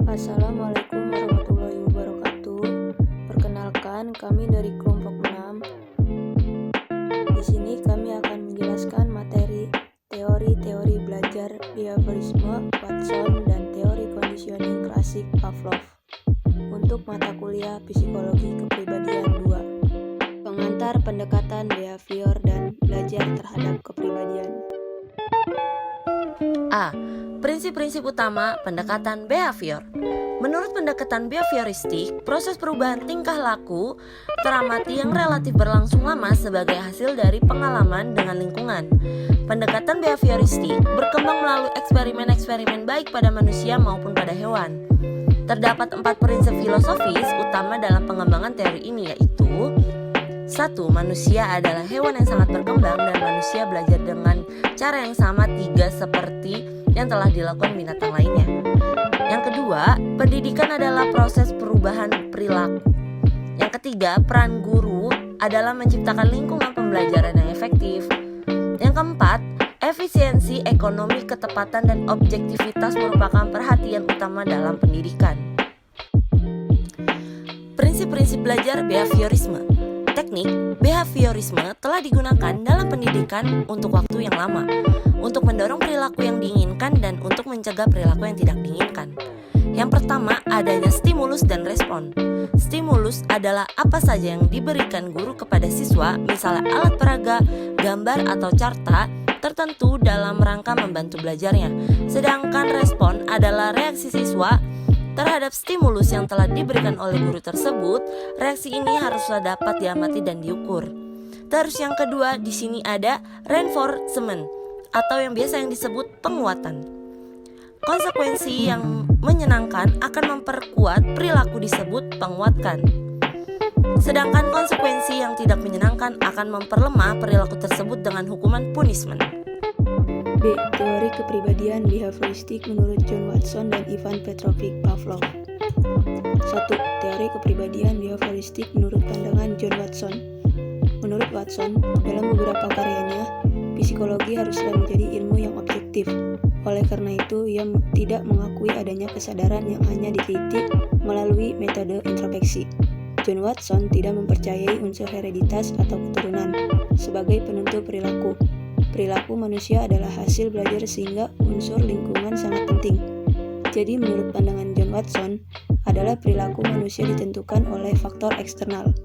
Assalamualaikum warahmatullahi wabarakatuh. Perkenalkan, kami dari kelompok 6. Di sini kami akan menjelaskan materi teori-teori belajar behaviorisme Watson dan teori conditioning klasik Pavlov untuk mata kuliah Psikologi Kepribadian 2. Pengantar pendekatan behavior dan belajar terhadap kepribadian. A. Prinsip-prinsip utama pendekatan behavior. Menurut pendekatan behavioristik, proses perubahan tingkah laku teramati yang relatif berlangsung lama sebagai hasil dari pengalaman dengan lingkungan. Pendekatan behavioristik berkembang melalui eksperimen-eksperimen baik pada manusia maupun pada hewan. Terdapat 4 prinsip filosofis utama dalam pengembangan teori ini, yaitu 1. Manusia adalah hewan yang sangat berkembang dan manusia belajar dengan cara yang sama 3 seperti yang telah dilakukan binatang lainnya. Yang kedua, pendidikan adalah proses perubahan perilaku. Yang ketiga, peran guru adalah menciptakan lingkungan pembelajaran yang efektif. Yang keempat, efisiensi, ekonomi, ketepatan, dan objektivitas merupakan perhatian utama dalam pendidikan. Prinsip-prinsip belajar behaviorisme. Teknik behaviorisme telah digunakan dalam pendidikan untuk waktu yang lama, untuk mendorong perilaku yang diinginkan dan untuk mencegah perilaku yang tidak diinginkan. Yang pertama, adanya stimulus dan respon. Stimulus adalah apa saja yang diberikan guru kepada siswa, misalnya alat peraga, gambar, atau carta tertentu dalam rangka membantu belajarnya. Sedangkan respon adalah reaksi siswa terhadap stimulus yang telah diberikan oleh guru tersebut. Reaksi ini haruslah dapat diamati dan diukur. Terus yang kedua, di sini ada reinforcement atau yang biasa disebut penguatan. Konsekuensi yang menyenangkan akan memperkuat perilaku disebut penguatkan. Sedangkan konsekuensi yang tidak menyenangkan akan memperlemah perilaku tersebut dengan hukuman punishment. B. Teori kepribadian behavioristik menurut John Watson dan Ivan Petrovich Pavlov. 1. Teori kepribadian behavioristik menurut pandangan John Watson. Menurut Watson, dalam beberapa karyanya, psikologi haruslah menjadi ilmu yang objektif. Oleh karena itu, ia tidak mengakui adanya kesadaran yang hanya diteliti melalui metode introspeksi. John Watson tidak mempercayai unsur hereditas atau keturunan sebagai penentu perilaku. Perilaku manusia adalah hasil belajar sehingga unsur lingkungan sangat penting. Jadi menurut pandangan John Watson adalah perilaku manusia ditentukan oleh faktor eksternal.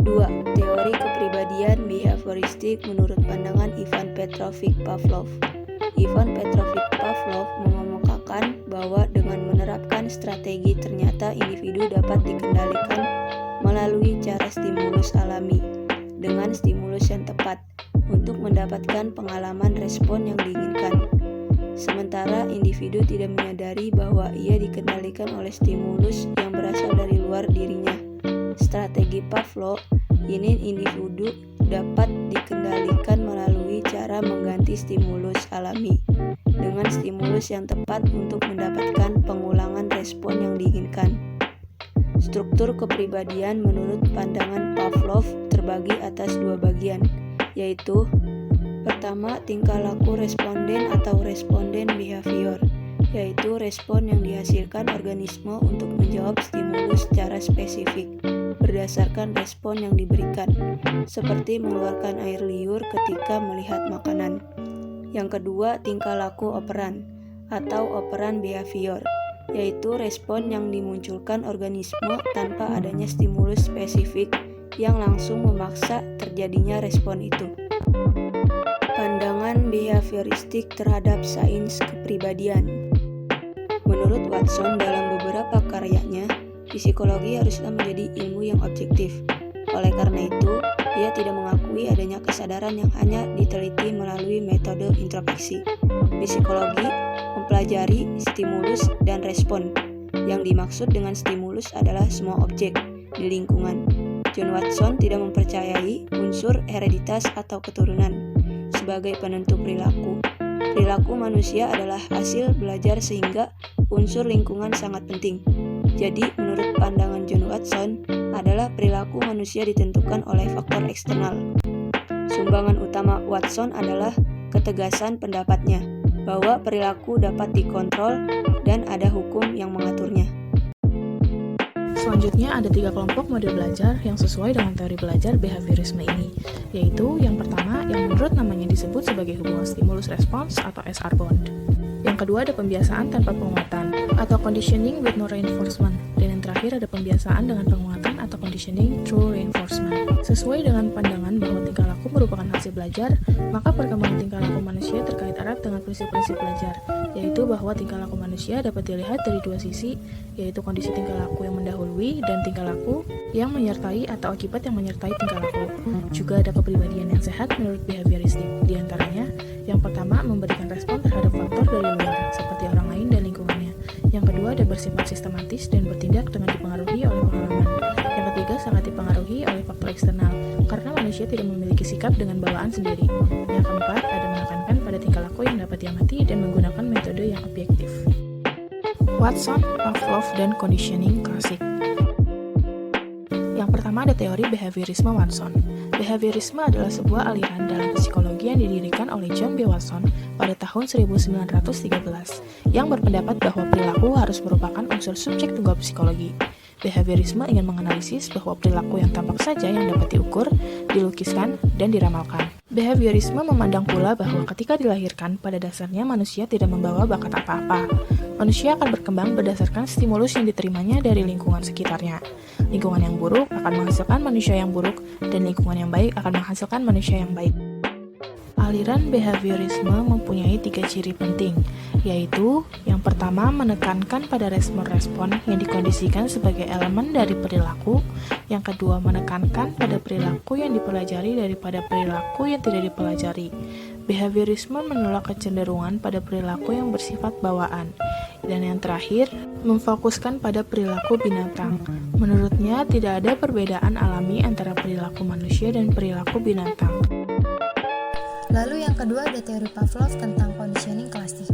2. Teori kepribadian behavioristik menurut pandangan Ivan Petrovich Pavlov. Ivan Petrovich Pavlov mengemukakan bahwa dengan menerapkan strategi ternyata individu dapat dikendalikan melalui cara stimulus alami dengan stimulus yang tepat untuk mendapatkan pengalaman respon yang diinginkan. Sementara individu tidak menyadari bahwa ia dikendalikan oleh stimulus yang berasal dari luar dirinya. Strategi Pavlov ini individu dapat dikendalikan melalui cara mengganti stimulus alami dengan stimulus yang tepat untuk mendapatkan pengulangan respon yang diinginkan. Struktur kepribadian menurut pandangan Pavlov terbagi atas 2 bagian, yaitu pertama, tingkah laku responden atau responden behavior, yaitu respon yang dihasilkan organisme untuk menjawab stimulus secara spesifik berdasarkan respon yang diberikan, seperti mengeluarkan air liur ketika melihat makanan. Yang kedua, tingkah laku operan atau operan behavior, yaitu respon yang dimunculkan organisme tanpa adanya stimulus spesifik yang langsung memaksa terjadinya respon itu. Pandangan behavioristik terhadap sains kepribadian. Menurut Watson dalam beberapa karyanya, psikologi haruslah menjadi ilmu yang objektif. Oleh karena itu, ia tidak mengakui adanya kesadaran yang hanya diteliti melalui metode introspeksi. Psikologi mempelajari stimulus dan respon. Yang dimaksud dengan stimulus adalah semua objek di lingkungan. John Watson tidak mempercayai unsur hereditas atau keturunan sebagai penentu perilaku. Perilaku manusia adalah hasil belajar sehingga unsur lingkungan sangat penting. Jadi, menurut pandangan John Watson adalah perilaku manusia ditentukan oleh faktor eksternal. Sumbangan utama Watson adalah ketegasan pendapatnya. bahwa perilaku dapat dikontrol dan ada hukum yang mengaturnya. Selanjutnya ada 3 kelompok model belajar yang sesuai dengan teori belajar behaviorisme ini, yaitu yang pertama yang menurut namanya disebut sebagai hubungan stimulus-respons atau SR bond. Yang kedua ada pembiasaan tanpa penguatan atau conditioning with no reinforcement, dan yang terakhir ada pembiasaan dengan penguatan atau conditioning through reinforcement. Sesuai dengan pandangan bahwa tingkah laku merupakan hasil belajar, maka perkembangan tingkah laku manusia terkait erat dengan prinsip-prinsip belajar, yaitu bahwa tingkah laku manusia dapat dilihat dari 2 sisi, yaitu kondisi tingkah laku yang mendahului dan tingkah laku yang menyertai atau akibat yang menyertai tingkah laku. Juga ada kepribadian yang sehat menurut behavioristik, diantaranya yang pertama memberikan respon terhadap faktor dari luar, seperti orang lain dan lingkungannya. Yang kedua ada bersifat sistematis dan bertindak dengan dipengaruhi oleh pengalaman. Yang ketiga sangat dipengaruhi oleh faktor eksternal, karena manusia tidak memiliki sikap dengan bawaan sendiri. Yang keempat ada menekankan pada tingkah laku yang dapat diamati dan menggunakan metode yang objektif. Watson, Pavlov, dan conditioning klasik. Yang pertama ada teori behaviorisme Watson. Behaviorisme adalah sebuah aliran dalam psikologi yang didirikan oleh John B. Watson pada tahun 1913 yang berpendapat bahwa perilaku harus merupakan unsur subjek tunggal psikologi. Behaviorisme ingin menganalisis bahwa perilaku yang tampak saja yang dapat diukur, dilukiskan, dan diramalkan. Behaviorisme memandang pula bahwa ketika dilahirkan, pada dasarnya manusia tidak membawa bakat apa-apa. Manusia akan berkembang berdasarkan stimulus yang diterimanya dari lingkungan sekitarnya. Lingkungan yang buruk akan menghasilkan manusia yang buruk, dan lingkungan yang baik akan menghasilkan manusia yang baik. Aliran behaviorisme mempunyai 3 ciri penting, yaitu yang pertama menekankan pada respon-respon yang dikondisikan sebagai elemen dari perilaku, yang kedua menekankan pada perilaku yang dipelajari daripada perilaku yang tidak dipelajari. Behaviorisme menolak kecenderungan pada perilaku yang bersifat bawaan, dan yang terakhir memfokuskan pada perilaku binatang. Menurutnya tidak ada perbedaan alami antara perilaku manusia dan perilaku binatang. Lalu yang kedua ada teori Pavlov tentang conditioning klasik.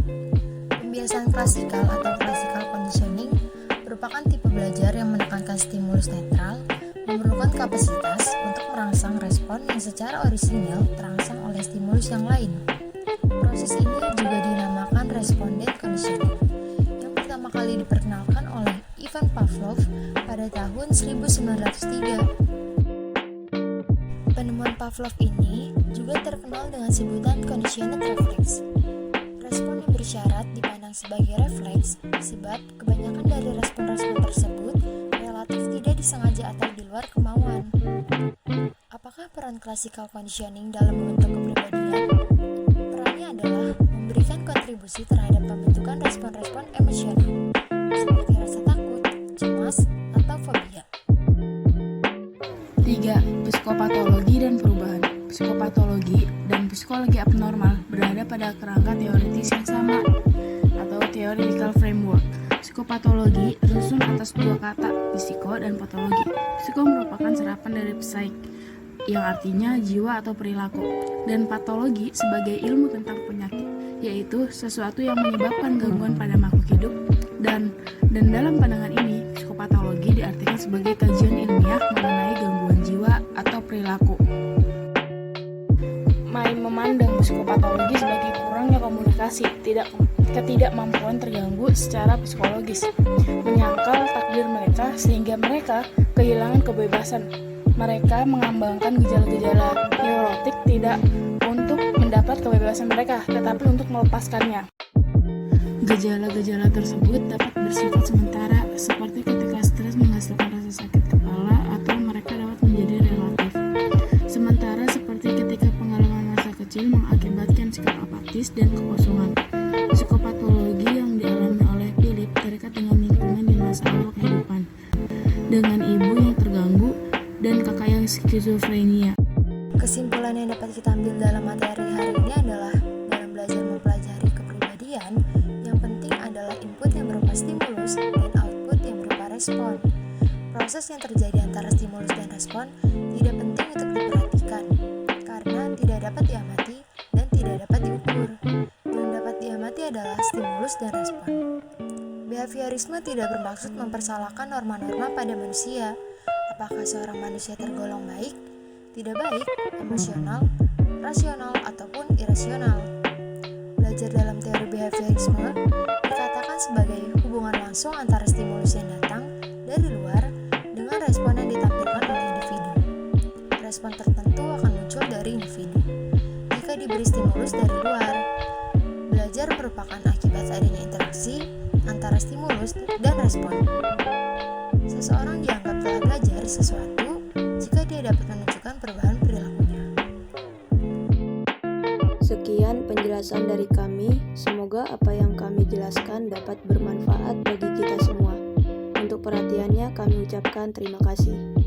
Pembiasaan klasikal atau classical conditioning merupakan tipe belajar yang menekankan stimulus netral, memerlukan kapasitas untuk merangsang respon yang secara orisinil terangsang oleh stimulus yang lain. Proses ini juga dinamakan respondent conditioning, yang pertama kali diperkenalkan oleh Ivan Pavlov pada tahun 1903. Penemuan Pavlov ini juga terkenal dengan sebutan conditioned reflex. Respon yang bersyarat dipandang sebagai refleks sebab kebanyakan dari respon-respon tersebut relatif tidak disengaja atau di luar kemauan. Apakah peran classical conditioning dalam membentuk kepribadian? Perannya adalah memberikan kontribusi terhadap pembentukan respon-respon emosional, seperti rasa takut, cemas, atau fobia. 3. Psikopatologi dan perubahan. Psikopatologi dan psikologi abnormal berada pada kerangka teoritis yang sama, atau theoretical framework. Psikopatologi tersusun atas 2 kata, psiko dan patologi. Psiko merupakan serapan dari psike, yang artinya jiwa atau perilaku, dan patologi sebagai ilmu tentang penyakit, yaitu sesuatu yang menyebabkan gangguan pada makhluk hidup, dan dalam pandangan ini, psikopatologi diartikan sebagai kajian ilmiah mengenai gangguan jiwa atau perilaku. Mai memandang psikopatologi sebagai kurangnya komunikasi, ketidakmampuan terganggu secara psikologis, menyangkal takdir mereka sehingga mereka kehilangan kebebasan. Mereka mengambangkan gejala-gejala neurotik tidak untuk mendapat kebebasan mereka, tetapi untuk melepaskannya. Gejala-gejala tersebut dapat bersifat sementara, seperti ketika stres menghasilkan rasa sakit kepala, atau mereka dapat menjadi relatif. Sementara seperti ketika pengalaman masa kecil mengakibatkan sikap apatis dan kekosongan. Psikopatologi yang dialami oleh Philip terikat dengan lingkungan di masa awal kehidupan, dengan ibu yang terganggu dan kakak yang skizofrenia. Kesimpulan yang dapat kita ambil dalam materi hari ini adalah dalam belajar mempelajari kepribadian, yang penting adalah input yang berupa stimulus dan output yang berupa respon. Proses yang terjadi antara stimulus dan respon tidak penting untuk diperhatikan, karena tidak dapat diamati dan tidak dapat diukur. Yang dapat diamati adalah stimulus dan respon. Behaviorisme tidak bermaksud mempersalahkan norma-norma pada manusia. Apakah seorang manusia tergolong baik, tidak baik, emosional, rasional, ataupun irasional. Belajar dalam teori behaviorisme dikatakan sebagai hubungan langsung antara stimulus yang datang dari luar dengan respon yang ditampilkan oleh individu. Respon tertentu akan muncul dari individu jika diberi stimulus dari luar. Belajar merupakan akibat adanya interaksi antara stimulus dan respon. Seseorang dianggap telah belajar sesuatu jika dia dapat menunjukkan perubahan perilakunya. Sekian penjelasan dari kami. Semoga apa yang kami jelaskan dapat bermanfaat bagi kita semua. Untuk perhatiannya kami ucapkan terima kasih.